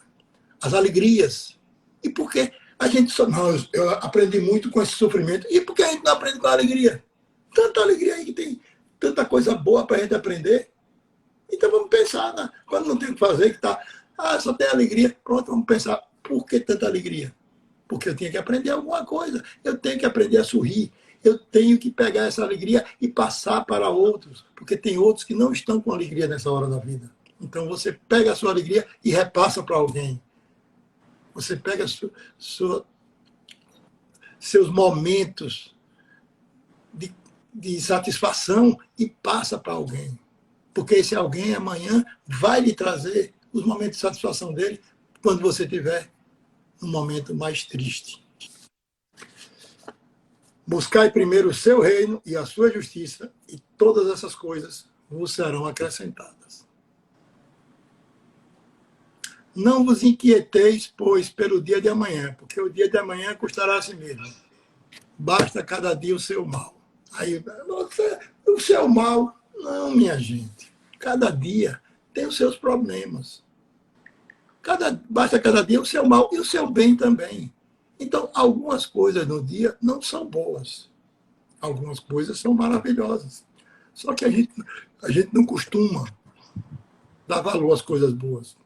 [SPEAKER 2] As alegrias. E por que a gente só... Não, eu aprendi muito com esse sofrimento. E por que a gente não aprende com a alegria? Tanta alegria aí que tem tanta coisa boa para a gente aprender. Então vamos pensar, né? Quando não tem o que fazer, que tá, só tem alegria. Pronto, vamos pensar, por que tanta alegria? Porque eu tenho que aprender alguma coisa. Eu tenho que aprender a sorrir. Eu tenho que pegar essa alegria e passar para outros. Porque tem outros que não estão com alegria nessa hora da vida. Então você pega a sua alegria e repassa para alguém. Você pega seus momentos de satisfação e passa para alguém. Porque esse alguém amanhã vai lhe trazer os momentos de satisfação dele quando você tiver um momento mais triste. Buscai primeiro o seu reino e a sua justiça, e todas essas coisas vos serão acrescentadas. Não vos inquieteis, pois, pelo dia de amanhã, porque o dia de amanhã custará a si mesmo. Basta cada dia o seu mal. Aí, o seu mal, não, minha gente. Cada dia tem os seus problemas. Basta cada dia o seu mal e o seu bem também. Então, algumas coisas no dia não são boas. Algumas coisas são maravilhosas. Só que a gente não costuma dar valor às coisas boas.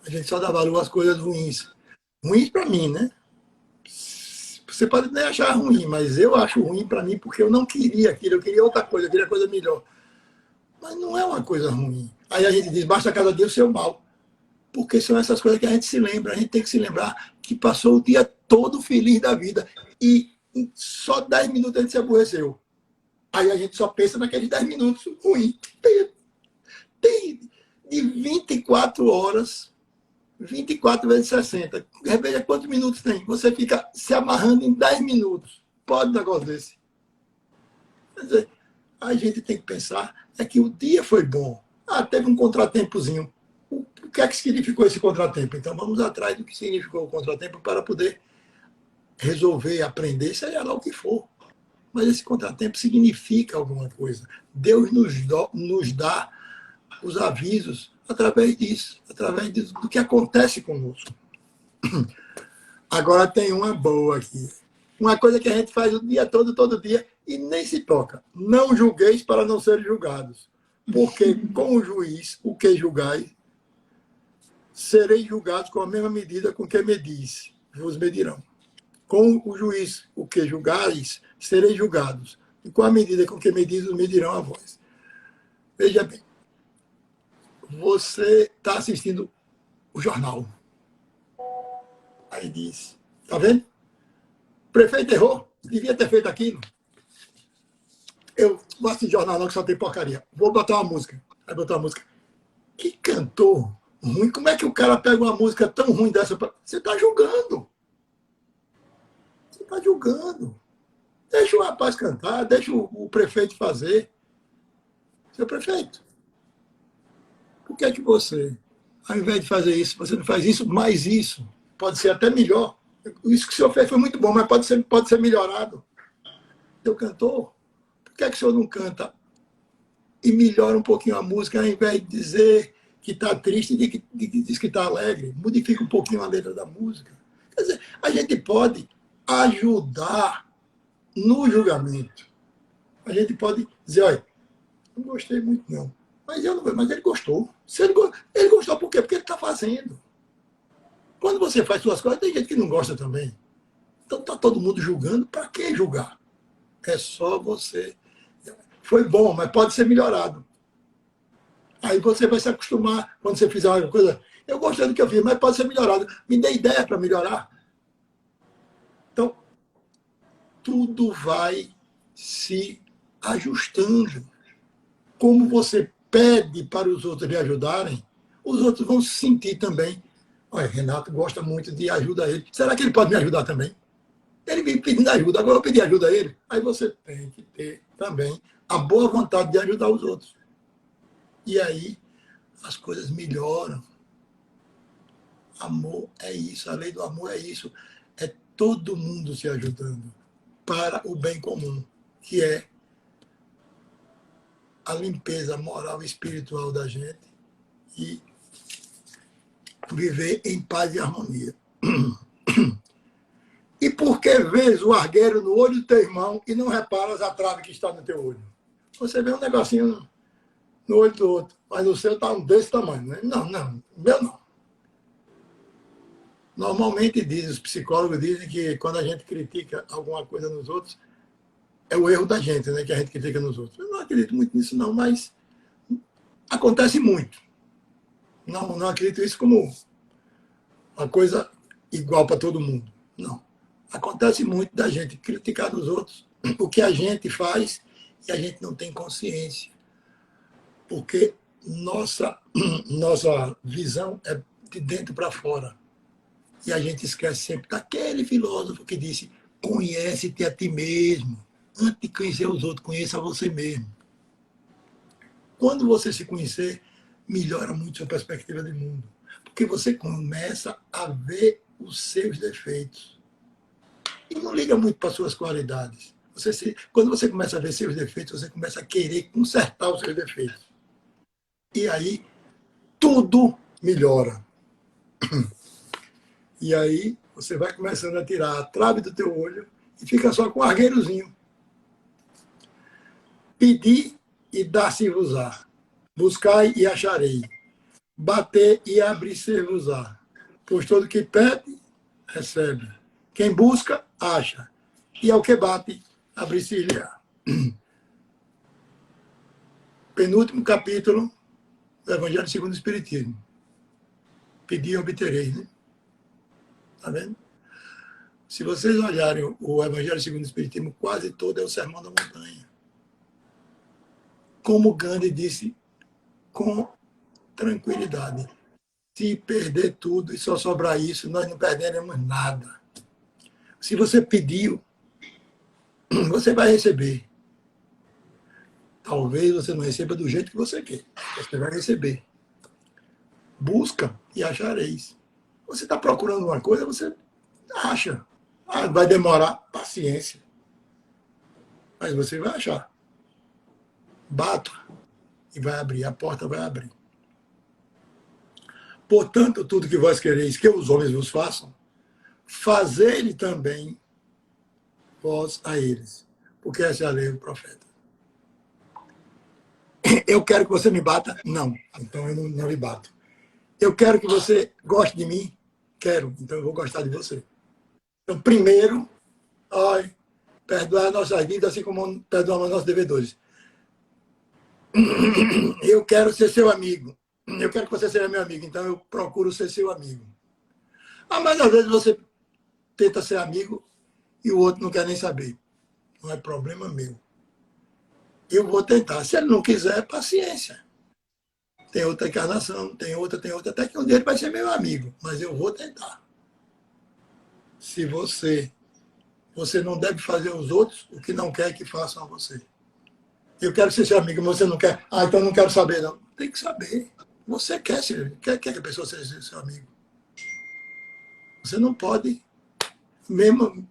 [SPEAKER 2] A gente só dá valor às coisas ruins. Ruins para mim, né? Você pode nem achar ruim, mas eu acho ruim para mim porque eu não queria aquilo, eu queria outra coisa, eu queria coisa melhor. Mas não é uma coisa ruim. Aí a gente diz, basta cada dia o seu mal. Porque são essas coisas que a gente se lembra. A gente tem que se lembrar que passou o dia todo feliz da vida e em só 10 minutos a gente se aborreceu. Aí a gente só pensa naqueles 10 minutos ruins. Tem de 24 horas, 24 vezes 60. Veja quantos minutos tem. Você fica se amarrando em 10 minutos. Pode um negócio desse. Quer dizer, a gente tem que pensar que o dia foi bom. Teve um contratempozinho. O que é que significou esse contratempo? Então vamos atrás do que significou o contratempo para poder resolver, aprender, seja lá o que for. Mas esse contratempo significa alguma coisa. Deus nos dá os avisos através disso, do que acontece conosco. Agora tem uma boa aqui. Uma coisa que a gente faz o dia todo dia, e nem se toca. Não julgueis para não serem julgados. Porque com o juiz, o que julgai, sereis julgados com a mesma medida com que medis, vos medirão. Com o juiz, o que julgares, sereis julgados. E com a medida com que medis, os medirão a vós. Veja bem. Você está assistindo o jornal. Aí diz, tá vendo? O prefeito errou, devia ter feito aquilo. Eu vou assistir jornal não, que só tem porcaria. Vou botar uma música. Aí botar uma música. Que cantor ruim. Como é que o cara pega uma música tão ruim dessa? Você está julgando. Você está julgando. Deixa o rapaz cantar, deixa o prefeito fazer. Seu prefeito, por que é que você, ao invés de fazer isso, você não faz isso, mais isso? Pode ser até melhor. Isso que o senhor fez foi muito bom, mas pode ser melhorado. Seu cantor, por que é que o senhor não canta e melhora um pouquinho a música, ao invés de dizer que está triste e diz que está alegre? Modifica um pouquinho a letra da música. Quer dizer, a gente pode ajudar no julgamento. A gente pode dizer, olha, não gostei muito não, mas ele gostou. Ele gostou por quê? Porque ele está fazendo. Quando você faz suas coisas, tem gente que não gosta também. Então está todo mundo julgando. Para que julgar? É só você. Foi bom, mas pode ser melhorado. Aí você vai se acostumar, quando você fizer alguma coisa, eu gostei do que eu fiz, mas pode ser melhorado. Me dê ideia para melhorar. Então, tudo vai se ajustando. Como você pede para os outros lhe ajudarem, os outros vão se sentir também. Olha, Renato gosta muito de ajuda a ele. Será que ele pode me ajudar também? Ele me pedindo ajuda, agora eu pedi ajuda a ele. Aí você tem que ter também a boa vontade de ajudar os outros. E aí as coisas melhoram. Amor é isso, a lei do amor é isso. É todo mundo se ajudando para o bem comum, que é a limpeza moral e espiritual da gente e viver em paz e harmonia. E por que vês o argueiro no olho do teu irmão e não reparas a trave que está no teu olho? Você vê um negocinho no olho do outro, mas o seu está desse tamanho, né? Não, o meu não. Normalmente os psicólogos dizem que quando a gente critica alguma coisa nos outros, é o erro da gente, né, que a gente critica nos outros. Eu não acredito muito nisso não, mas acontece muito. Não acredito isso como uma coisa igual para todo mundo. Não. Acontece muito da gente criticar nos outros o que a gente faz e a gente não tem consciência. Porque nossa visão é de dentro para fora. E a gente esquece sempre daquele filósofo que disse: conhece-te a ti mesmo. Antes de conhecer os outros, conheça você mesmo. Quando você se conhecer, melhora muito sua perspectiva de mundo. Porque você começa a ver os seus defeitos. E não liga muito para as suas qualidades. Quando você começa a ver seus defeitos, você começa a querer consertar os seus defeitos. E aí, tudo melhora. E aí, você vai começando a tirar a trave do teu olho e fica só com o argueirozinho. Pedi e dar-se-vos-á. Buscai e acharei. Bater e abrir-se-vos-á. Pois todo que pede, recebe. Quem busca, acha. E ao que bate, abrir-se-lhe-á. Penúltimo capítulo do Evangelho segundo o Espiritismo. Pedi e obtereis, né? Está vendo? Se vocês olharem o Evangelho segundo o Espiritismo, quase todo é o Sermão da Montanha. Como Gandhi disse, com tranquilidade. Se perder tudo e só sobrar isso, nós não perderemos nada. Se você pediu, você vai receber. Talvez você não receba do jeito que você quer. Você vai receber. Busca e achareis. Você está procurando uma coisa, você acha. Vai demorar, paciência. Mas você vai achar. Bata e vai abrir, a porta vai abrir. Portanto, tudo que vós quereis que os homens vos façam, fazei-lhe também vós a eles. Porque essa é a lei do profeta. Eu quero que você me bata? Não. Então eu não lhe bato. Eu quero que você goste de mim? Quero. Então eu vou gostar de você. Então, primeiro, perdoar as nossas vidas, assim como perdoamos nossos devedores. Eu quero ser seu amigo. Eu quero que você seja meu amigo, então eu procuro ser seu amigo. Mas às vezes você tenta ser amigo e o outro não quer nem saber. Não é problema meu. Eu vou tentar. Se ele não quiser, paciência. Tem outra encarnação, tem outra, até que um dia ele vai ser meu amigo. Mas eu vou tentar. Se você não deve fazer aos outros o que não quer que façam a você. Eu quero ser seu amigo, mas você não quer. Então não quero saber, não. Tem que saber. Você quer que a pessoa seja seu amigo. Você não pode.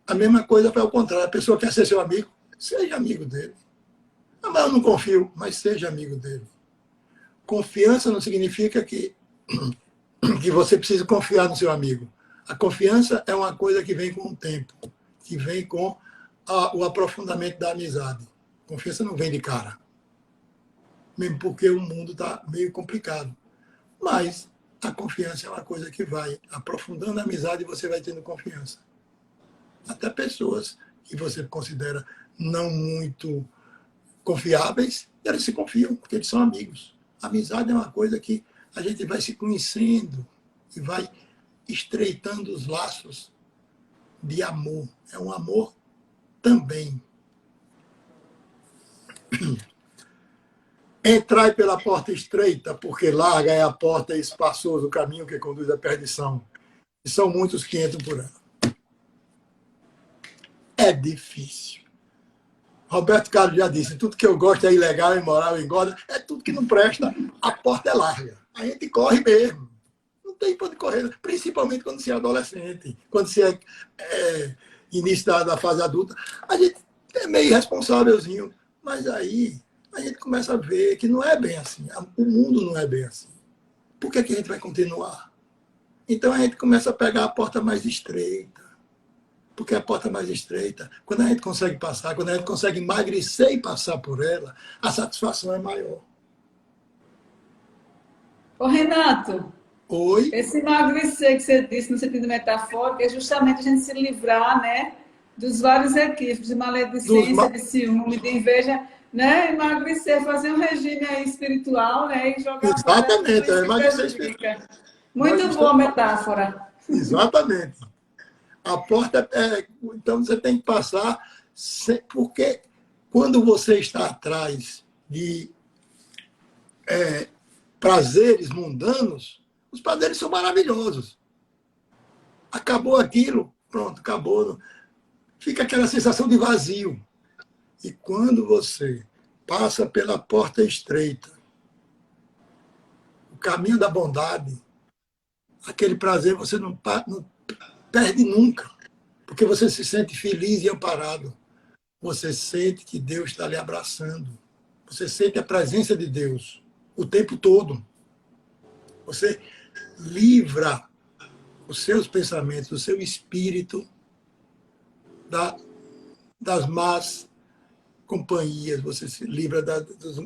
[SPEAKER 2] A mesma coisa foi ao contrário. A pessoa quer ser seu amigo, seja amigo dele. Mas eu não confio, mas seja amigo dele. Confiança não significa que você precisa confiar no seu amigo. A confiança é uma coisa que vem com o tempo, que vem com o aprofundamento da amizade. Confiança não vem de cara. Mesmo porque o mundo está meio complicado. Mas a confiança é uma coisa que vai aprofundando a amizade e você vai tendo confiança. Até pessoas que você considera não muito confiáveis, eles se confiam, porque eles são amigos. A amizade é uma coisa que a gente vai se conhecendo e vai estreitando os laços de amor. É um amor também. Entrai pela porta estreita, porque larga é a porta e espaçoso o caminho que conduz à perdição. E são muitos que entram por ela. É difícil. Roberto Carlos já disse, tudo que eu gosto é ilegal, imoral, engorda, é tudo que não presta, a porta é larga. A gente corre mesmo. Não tem para onde correr, principalmente quando você é adolescente, quando você é início da fase adulta. A gente é meio irresponsávelzinho, mas aí a gente começa a ver que não é bem assim. O mundo não é bem assim. Por que que a gente vai continuar? Então a gente começa a pegar a porta mais estreita. Porque a porta mais estreita, quando a gente consegue passar, quando a gente consegue emagrecer e passar por ela, a satisfação é maior.
[SPEAKER 1] Ô, Renato,
[SPEAKER 2] Oi?
[SPEAKER 1] esse emagrecer que você disse no sentido metafórico é justamente a gente se livrar, né, dos vários equívocos, de
[SPEAKER 2] Dos,
[SPEAKER 1] maledicência, de ciúme, de inveja, né, emagrecer, fazer um regime aí espiritual, né, e jogar fora tudo
[SPEAKER 2] exatamente,
[SPEAKER 1] isso
[SPEAKER 2] é
[SPEAKER 1] que
[SPEAKER 2] emagrecer espiritual.
[SPEAKER 1] prejudica.
[SPEAKER 2] Nós
[SPEAKER 1] Muito boa
[SPEAKER 2] estamos.
[SPEAKER 1] metáfora.
[SPEAKER 2] Exatamente. A porta é. Então você tem que passar, porque quando você está atrás de prazeres mundanos, os prazeres são maravilhosos. Acabou aquilo, pronto, acabou. Fica aquela sensação de vazio. E quando você passa pela porta estreita, o caminho da bondade, aquele prazer você não perde nunca, porque você se sente feliz e amparado. Você sente que Deus está lhe abraçando. Você sente a presença de Deus o tempo todo. Você livra os seus pensamentos, o seu espírito das más companhias. Você se livra dos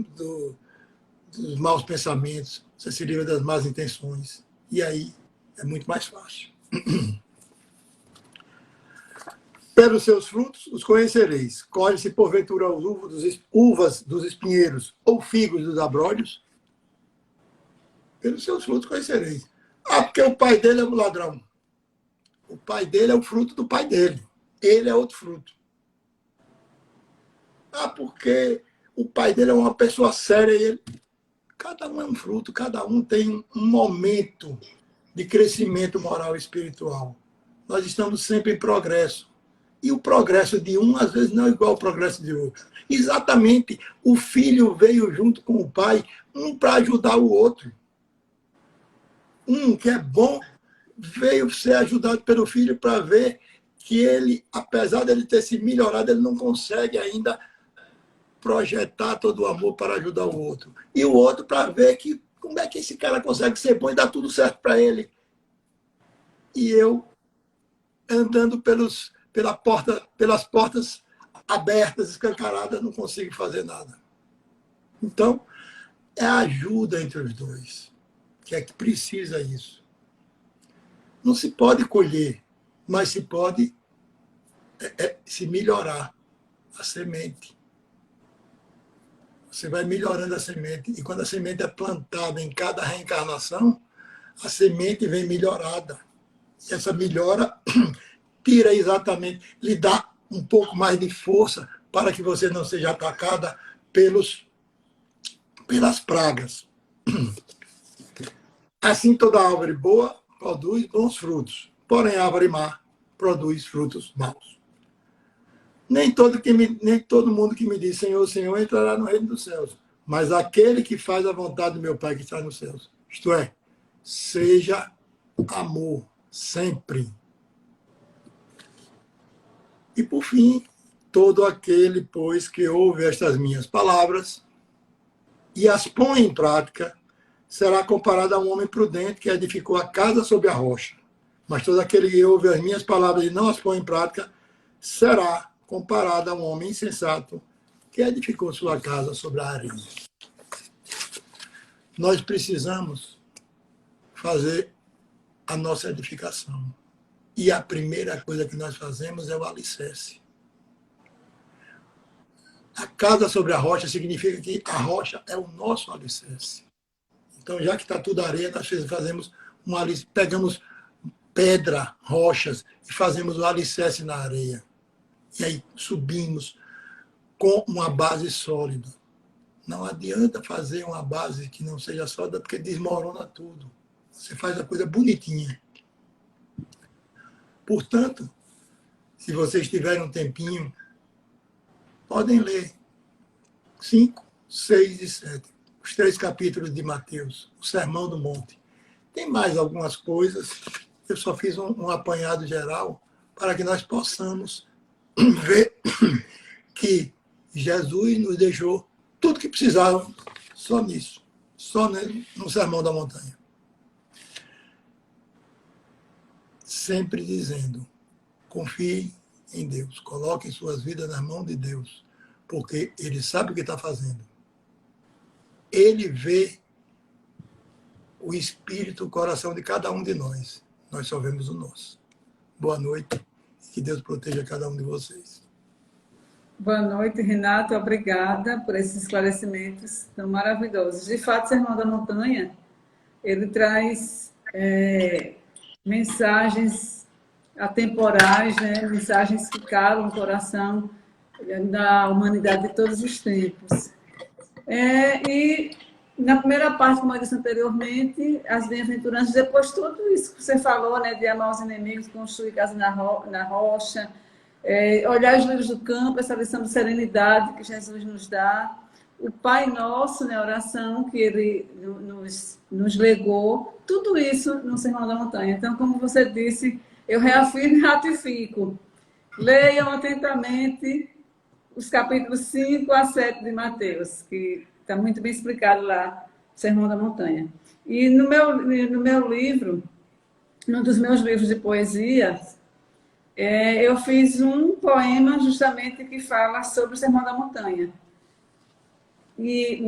[SPEAKER 2] maus pensamentos. Você se livra das más intenções. E aí é muito mais fácil. Pelos seus frutos os conhecereis. Colhe-se porventura uvas dos espinheiros ou figos dos abrolhos. Pelos seus frutos conhecereis. Ah, porque o pai dele é um ladrão. O pai dele é o fruto do pai dele. Ele é outro fruto. Ah, porque o pai dele é uma pessoa séria e ele... Cada um é um fruto, cada um tem um momento de crescimento moral e espiritual. Nós estamos sempre em progresso. E o progresso de um, às vezes, não é igual ao progresso de outro. Exatamente, o filho veio junto com o pai, um para ajudar o outro. Um que é bom, veio ser ajudado pelo filho para ver que ele, apesar de ele ter se melhorado, ele não consegue ainda projetar todo o amor para ajudar o outro. E o outro para ver que como é que esse cara consegue ser bom e dar tudo certo para ele. E eu andando pelas portas abertas, escancaradas, não consigo fazer nada. Então, é a ajuda entre os dois, que é que precisa isso. Não se pode colher, mas se pode se melhorar a semente. Você vai melhorando a semente, e quando a semente é plantada em cada reencarnação, a semente vem melhorada. E essa melhora tira exatamente, lhe dá um pouco mais de força para que você não seja atacada pelas pragas. Assim, toda árvore boa produz bons frutos, porém a árvore má produz frutos maus. Nem todo mundo que me diz Senhor, Senhor entrará no reino dos céus, mas aquele que faz a vontade do meu Pai que está nos céus. Isto é, seja amor, sempre. E, por fim, todo aquele, pois, que ouve estas minhas palavras e as põe em prática, será comparado a um homem prudente que edificou a casa sobre a rocha. Mas todo aquele que ouve as minhas palavras e não as põe em prática, será comparado a um homem insensato que edificou sua casa sobre a areia. Nós precisamos fazer a nossa edificação. E a primeira coisa que nós fazemos é o alicerce. A casa sobre a rocha significa que a rocha é o nosso alicerce. Então, já que está tudo areia, nós fazemos pegamos pedra, rochas e fazemos o alicerce na areia. E aí subimos com uma base sólida. Não adianta fazer uma base que não seja sólida, porque desmorona tudo. Você faz a coisa bonitinha. Portanto, se vocês tiverem um tempinho, podem ler 5, 6 e 7. Os 3 capítulos de Mateus, o Sermão do Monte. Tem mais algumas coisas, eu só fiz um apanhado geral para que nós possamos ver que Jesus nos deixou tudo que precisava só nisso, só no Sermão da Montanha. Sempre dizendo, confie em Deus, coloquem suas vidas nas mãos de Deus, porque Ele sabe o que está fazendo. Ele vê o espírito, o coração de cada um de nós. Nós só vemos o nosso. Boa noite. Que Deus proteja cada um de vocês.
[SPEAKER 1] Boa noite, Renato. Obrigada por esses esclarecimentos tão maravilhosos. De fato, o Sermão da Montanha, ele traz mensagens atemporais, né? Mensagens que calam o coração da humanidade de todos os tempos. E na primeira parte, como eu disse anteriormente, as bem-aventuranças, depois tudo isso que você falou, né, de amar os inimigos, construir casa na rocha, olhar os livros do campo, essa lição de serenidade que Jesus nos dá, o Pai Nosso, né, a oração que Ele nos legou, tudo isso no Sermão da Montanha. Então, como você disse, eu reafirmo e ratifico. Leiam atentamente os capítulos 5 a 7 de Mateus, que está muito bem explicado lá, Sermão da Montanha. E no meu livro, num dos meus livros de poesia, eu fiz um poema justamente que fala sobre o Sermão da Montanha. E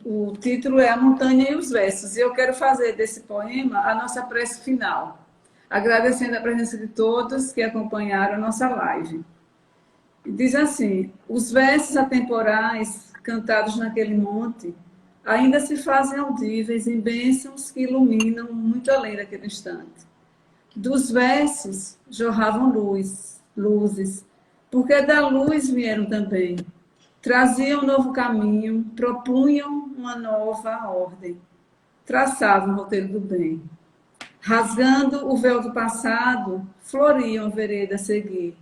[SPEAKER 1] o título é A Montanha e os Versos. E eu quero fazer desse poema a nossa prece final, agradecendo a presença de todos que acompanharam a nossa live. Diz assim: os versos atemporais cantados naquele monte ainda se fazem audíveis em bênçãos que iluminam muito além daquele instante. Dos versos jorravam luzes, porque da luz vieram também. Traziam um novo caminho, propunham uma nova ordem, traçavam o roteiro do bem. Rasgando o véu do passado, floriam a vereda a seguir,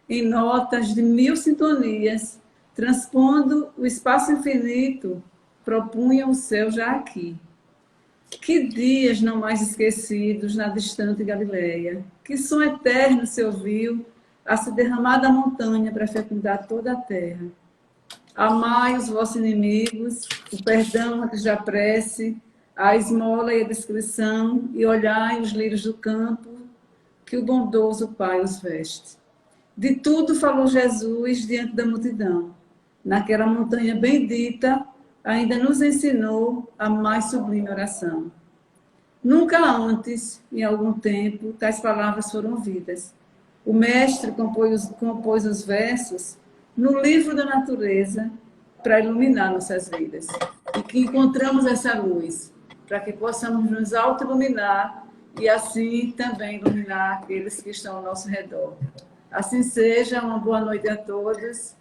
[SPEAKER 1] em notas de 1000 sintonias, transpondo o espaço infinito, propunham o céu já aqui. Que dias não mais esquecidos na distante Galileia, que som eterno se ouviu a se derramar da montanha para fecundar toda a terra. Amai os vossos inimigos, o perdão antes da prece, a esmola e a discrição, e olhai os lírios do campo, que o bondoso Pai os veste. De tudo falou Jesus diante da multidão. Naquela montanha bendita, ainda nos ensinou a mais sublime oração. Nunca antes, em algum tempo, tais palavras foram ouvidas. O mestre compôs os versos no livro da natureza para iluminar nossas vidas. E que encontramos essa luz, para que possamos nos auto-iluminar e assim também iluminar aqueles que estão ao nosso redor. Assim seja, uma boa noite a todos.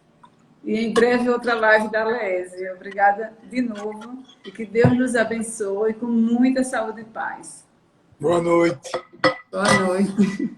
[SPEAKER 1] E em breve outra live da Lésia. Obrigada de novo e que Deus nos abençoe com muita saúde e paz.
[SPEAKER 2] Boa noite.
[SPEAKER 1] Boa noite.